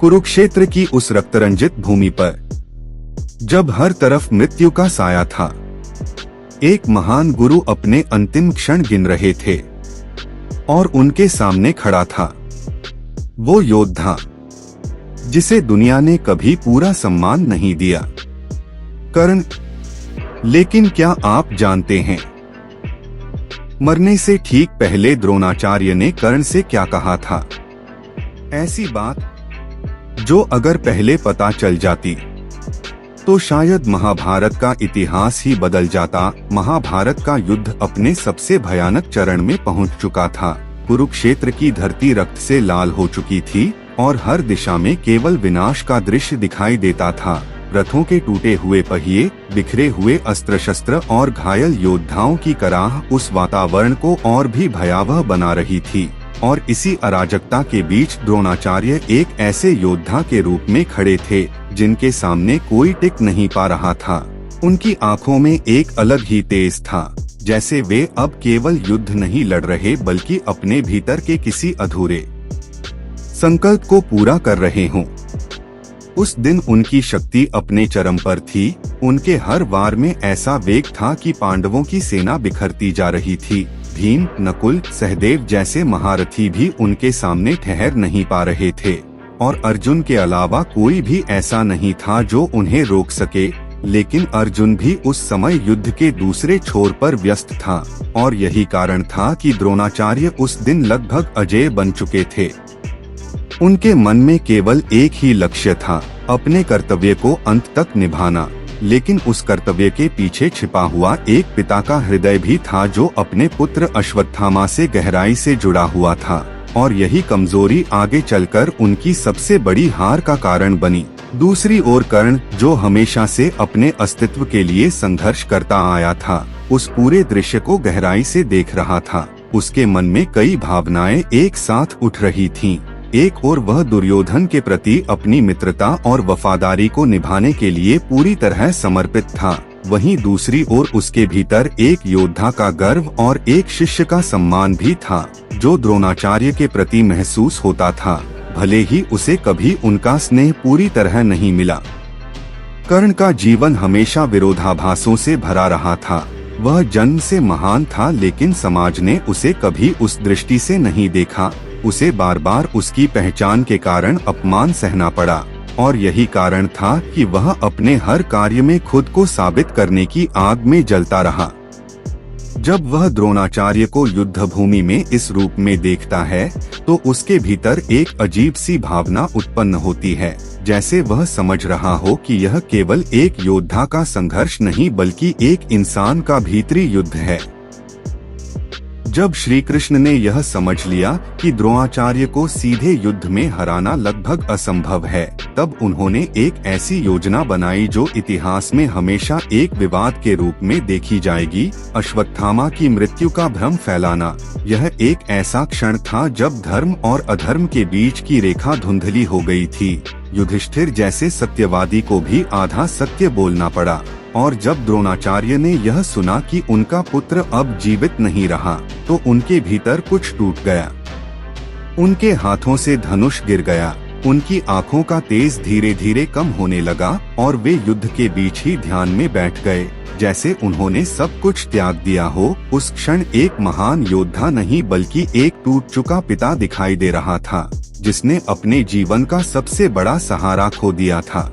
कुरुक्षेत्र की उस रक्तरंजित भूमि पर जब हर तरफ मृत्यु का साया था, एक महान गुरु अपने अंतिम क्षण गिन रहे थे और उनके सामने खड़ा था वो योद्धा जिसे दुनिया ने कभी पूरा सम्मान नहीं दिया, कर्ण। लेकिन क्या आप जानते हैं, मरने से ठीक पहले द्रोणाचार्य ने कर्ण से क्या कहा था? ऐसी बात जो अगर पहले पता चल जाती तो शायद महाभारत का इतिहास ही बदल जाता। महाभारत का युद्ध अपने सबसे भयानक चरण में पहुंच चुका था। कुरुक्षेत्र की धरती रक्त से लाल हो चुकी थी और हर दिशा में केवल विनाश का दृश्य दिखाई देता था। रथों के टूटे हुए पहिए, बिखरे हुए अस्त्र शस्त्र और घायल योद्धाओं की कराह उस वातावरण को और भी भयावह बना रही थी। और इसी अराजकता के बीच द्रोणाचार्य एक ऐसे योद्धा के रूप में खड़े थे जिनके सामने कोई टिक नहीं पा रहा था। उनकी आंखों में एक अलग ही तेज था, जैसे वे अब केवल युद्ध नहीं लड़ रहे बल्कि अपने भीतर के किसी अधूरे संकल्प को पूरा कर रहे हों। उस दिन उनकी शक्ति अपने चरम पर थी। उनके हर वार में ऐसा वेग था कि पांडवों की सेना बिखरती जा रही थी। भीम, नकुल, सहदेव जैसे महारथी भी उनके सामने ठहर नहीं पा रहे थे और अर्जुन के अलावा कोई भी ऐसा नहीं था जो उन्हें रोक सके। लेकिन अर्जुन भी उस समय युद्ध के दूसरे छोर पर व्यस्त था और यही कारण था कि द्रोणाचार्य उस दिन लगभग अजेय बन चुके थे। उनके मन में केवल एक ही लक्ष्य था, अपने कर्तव्य को अंत तक निभाना। लेकिन उस कर्तव्य के पीछे छिपा हुआ एक पिता का हृदय भी था जो अपने पुत्र अश्वत्थामा से गहराई से जुड़ा हुआ था और यही कमजोरी आगे चलकर उनकी सबसे बड़ी हार का कारण बनी। दूसरी ओर कर्ण, जो हमेशा से अपने अस्तित्व के लिए संघर्ष करता आया था, उस पूरे दृश्य को गहराई से देख रहा था। उसके मन में कई भावनाएं एक साथ उठ रही थीं। एक ओर वह दुर्योधन के प्रति अपनी मित्रता और वफादारी को निभाने के लिए पूरी तरह समर्पित था। वहीं दूसरी ओर उसके भीतर एक योद्धा का गर्व और एक शिष्य का सम्मान भी था जो द्रोणाचार्य के प्रति महसूस होता था, भले ही उसे कभी उनका स्नेह पूरी तरह नहीं मिला। कर्ण का जीवन हमेशा विरोधाभासों से भरा रहा था। वह जन्म से महान था लेकिन समाज ने उसे कभी उस दृष्टि से नहीं देखा। उसे बार बार उसकी पहचान के कारण अपमान सहना पड़ा और यही कारण था कि वह अपने हर कार्य में खुद को साबित करने की आग में जलता रहा। जब वह द्रोणाचार्य को युद्ध भूमि में इस रूप में देखता है तो उसके भीतर एक अजीब सी भावना उत्पन्न होती है, जैसे वह समझ रहा हो कि यह केवल एक योद्धा का संघर्ष नहीं बल्कि एक इंसान का भीतरी युद्ध है। जब श्री कृष्ण ने यह समझ लिया कि द्रोणाचार्य को सीधे युद्ध में हराना लगभग असंभव है, तब उन्होंने एक ऐसी योजना बनाई जो इतिहास में हमेशा एक विवाद के रूप में देखी जाएगी, अश्वत्थामा की मृत्यु का भ्रम फैलाना। यह एक ऐसा क्षण था जब धर्म और अधर्म के बीच की रेखा धुंधली हो गई थी। युधिष्ठिर जैसे सत्यवादी को भी आधा सत्य बोलना पड़ा और जब द्रोणाचार्य ने यह सुना कि उनका पुत्र अब जीवित नहीं रहा तो उनके भीतर कुछ टूट गया। उनके हाथों से धनुष गिर गया, उनकी आंखों का तेज धीरे धीरे कम होने लगा और वे युद्ध के बीच ही ध्यान में बैठ गए, जैसे उन्होंने सब कुछ त्याग दिया हो। उस क्षण एक महान योद्धा नहीं बल्कि एक टूट चुका पिता दिखाई दे रहा था जिसने अपने जीवन का सबसे बड़ा सहारा खो दिया था।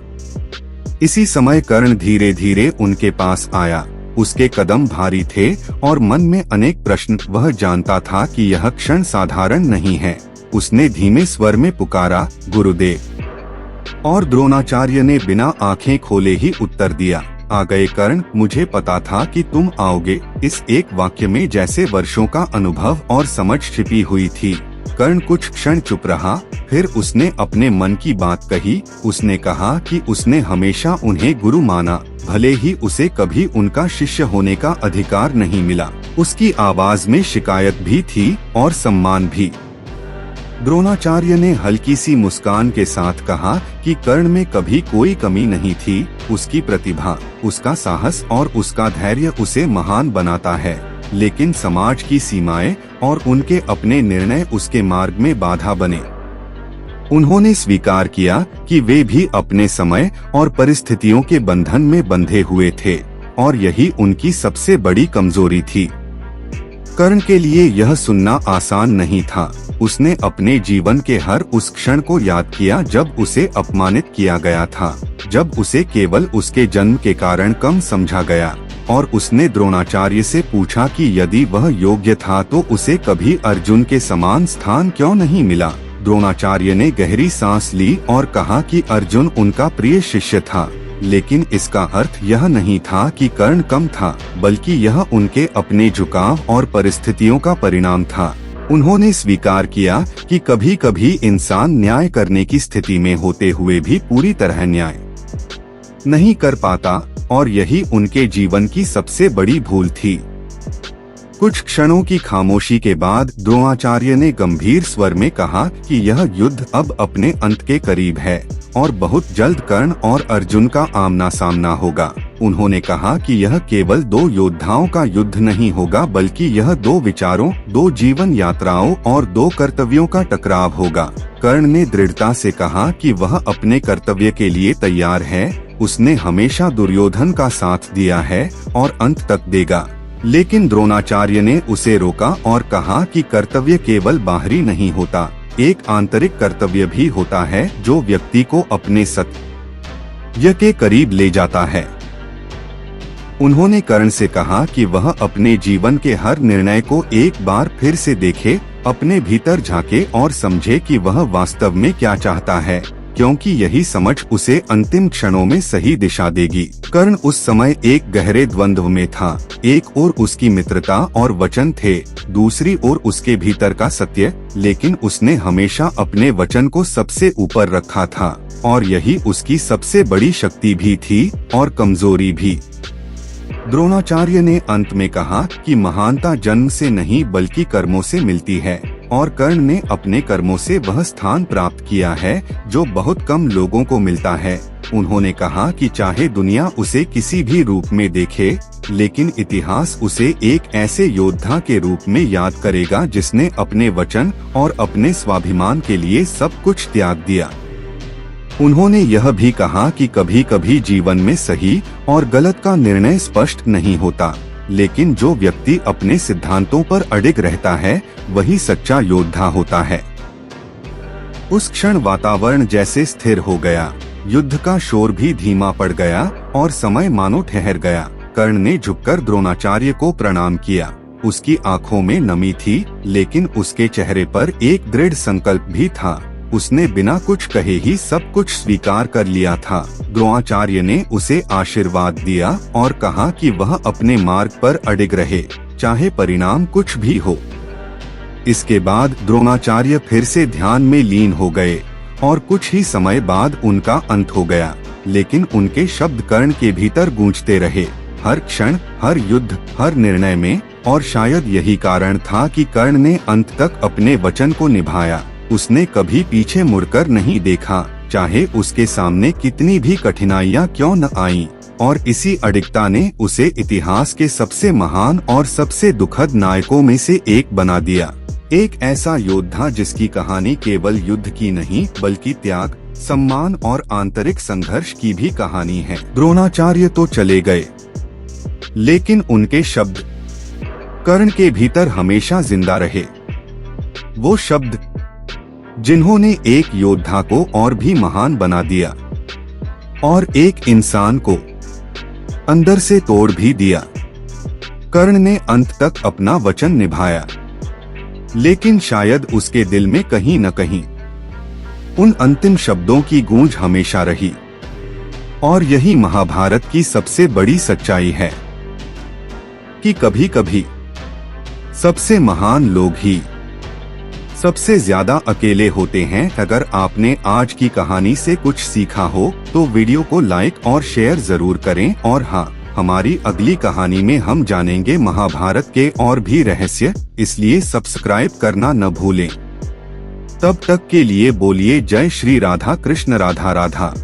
इसी समय कर्ण धीरे धीरे उनके पास आया। उसके कदम भारी थे और मन में अनेक प्रश्न। वह जानता था कि यह क्षण साधारण नहीं है। उसने धीमे स्वर में पुकारा, गुरुदेव। और द्रोणाचार्य ने बिना आंखें खोले ही उत्तर दिया, आ गए कर्ण, मुझे पता था कि तुम आओगे। इस एक वाक्य में जैसे वर्षों का अनुभव और समझ छिपी हुई थी। कर्ण कुछ क्षण चुप रहा, फिर उसने अपने मन की बात कही। उसने कहा कि उसने हमेशा उन्हें गुरु माना, भले ही उसे कभी उनका शिष्य होने का अधिकार नहीं मिला। उसकी आवाज में शिकायत भी थी और सम्मान भी। द्रोणाचार्य ने हल्की सी मुस्कान के साथ कहा कि कर्ण में कभी कोई कमी नहीं थी। उसकी प्रतिभा, उसका साहस और उसका धैर्य उसे महान बनाता है, लेकिन समाज की सीमाएं और उनके अपने निर्णय उसके मार्ग में बाधा बने। उन्होंने स्वीकार किया कि वे भी अपने समय और परिस्थितियों के बंधन में बंधे हुए थे और यही उनकी सबसे बड़ी कमजोरी थी। कर्ण के लिए यह सुनना आसान नहीं था। उसने अपने जीवन के हर उस क्षण को याद किया जब उसे अपमानित किया गया था, जब उसे केवल उसके जन्म के कारण कम समझा गया, और उसने द्रोणाचार्य से पूछा कि यदि वह योग्य था तो उसे कभी अर्जुन के समान स्थान क्यों नहीं मिला। द्रोणाचार्य ने गहरी सांस ली और कहा कि अर्जुन उनका प्रिय शिष्य था, लेकिन इसका अर्थ यह नहीं था कि कर्ण कम था, बल्कि यह उनके अपने झुकाव और परिस्थितियों का परिणाम था। उन्होंने स्वीकार किया कि कभी कभी इंसान न्याय करने की स्थिति में होते हुए भी पूरी तरह न्याय नहीं कर पाता, और यही उनके जीवन की सबसे बड़ी भूल थी। कुछ क्षणों की खामोशी के बाद द्रोणाचार्य ने गंभीर स्वर में कहा कि यह युद्ध अब अपने अंत के करीब है और बहुत जल्द कर्ण और अर्जुन का आमना सामना होगा। उन्होंने कहा कि यह केवल दो योद्धाओं का युद्ध नहीं होगा, बल्कि यह दो विचारों, दो जीवन यात्राओं और दो कर्तव्यों का टकराव होगा। कर्ण ने दृढ़ता से कहा कि वह अपने कर्तव्य के लिए तैयार है। उसने हमेशा दुर्योधन का साथ दिया है और अंत तक देगा। लेकिन द्रोणाचार्य ने उसे रोका और कहा कि कर्तव्य केवल बाहरी नहीं होता, एक आंतरिक कर्तव्य भी होता है जो व्यक्ति को अपने सत्य के करीब ले जाता है। उन्होंने कर्ण से कहा कि वह अपने जीवन के हर निर्णय को एक बार फिर से देखे, अपने भीतर झांके और समझे कि वह वास्तव में क्या चाहता है, क्योंकि यही समझ उसे अंतिम क्षणों में सही दिशा देगी। कर्ण उस समय एक गहरे द्वंद्व में था। एक ओर उसकी मित्रता और वचन थे, दूसरी ओर उसके भीतर का सत्य, लेकिन उसने हमेशा अपने वचन को सबसे ऊपर रखा था, और यही उसकी सबसे बड़ी शक्ति भी थी और कमजोरी भी। द्रोणाचार्य ने अंत में कहा कि महानता जन्म से नहीं बल्कि कर्मों से मिलती है, और कर्ण ने अपने कर्मों से वह स्थान प्राप्त किया है जो बहुत कम लोगों को मिलता है। उन्होंने कहा कि चाहे दुनिया उसे किसी भी रूप में देखे, लेकिन इतिहास उसे एक ऐसे योद्धा के रूप में याद करेगा जिसने अपने वचन और अपने स्वाभिमान के लिए सब कुछ त्याग दिया। उन्होंने यह भी कहा कि कभी कभी जीवन में सही और गलत का निर्णय स्पष्ट नहीं होता, लेकिन जो व्यक्ति अपने सिद्धांतों पर अडिग रहता है वही सच्चा योद्धा होता है। उस क्षण वातावरण जैसे स्थिर हो गया, युद्ध का शोर भी धीमा पड़ गया और समय मानो ठहर गया। कर्ण ने झुककर द्रोणाचार्य को प्रणाम किया। उसकी आंखों में नमी थी, लेकिन उसके चेहरे पर एक दृढ़ संकल्प भी था। उसने बिना कुछ कहे ही सब कुछ स्वीकार कर लिया था। द्रोणाचार्य ने उसे आशीर्वाद दिया और कहा कि वह अपने मार्ग पर अडिग रहे, चाहे परिणाम कुछ भी हो। इसके बाद द्रोणाचार्य फिर से ध्यान में लीन हो गए और कुछ ही समय बाद उनका अंत हो गया, लेकिन उनके शब्द कर्ण के भीतर गूंजते रहे, हर क्षण, हर युद्ध, हर निर्णय में। और शायद यही कारण था कि कर्ण ने अंत तक अपने वचन को निभाया। उसने कभी पीछे मुड़कर नहीं देखा, चाहे उसके सामने कितनी भी कठिनाइयां क्यों न आईं, और इसी अडिगता ने उसे इतिहास के सबसे महान और सबसे दुखद नायकों में से एक बना दिया। एक ऐसा योद्धा जिसकी कहानी केवल युद्ध की नहीं बल्कि त्याग, सम्मान और आंतरिक संघर्ष की भी कहानी है। द्रोणाचार्य तो चले गए, लेकिन उनके शब्द कर्ण के भीतर हमेशा जिंदा रहे। वो शब्द जिन्होंने एक योद्धा को और भी महान बना दिया और एक इंसान को अंदर से तोड़ भी दिया। कर्ण ने अंत तक अपना वचन निभाया, लेकिन शायद उसके दिल में कहीं न कहीं उन अंतिम शब्दों की गूंज हमेशा रही। और यही महाभारत की सबसे बड़ी सच्चाई है कि कभी कभी सबसे महान लोग ही सबसे ज्यादा अकेले होते हैं। अगर आपने आज की कहानी से कुछ सीखा हो तो वीडियो को लाइक और शेयर जरूर करें। और हाँ, हमारी अगली कहानी में हम जानेंगे महाभारत के और भी रहस्य, इसलिए सब्सक्राइब करना न भूलें। तब तक के लिए बोलिए जय श्री राधा कृष्ण राधा राधा।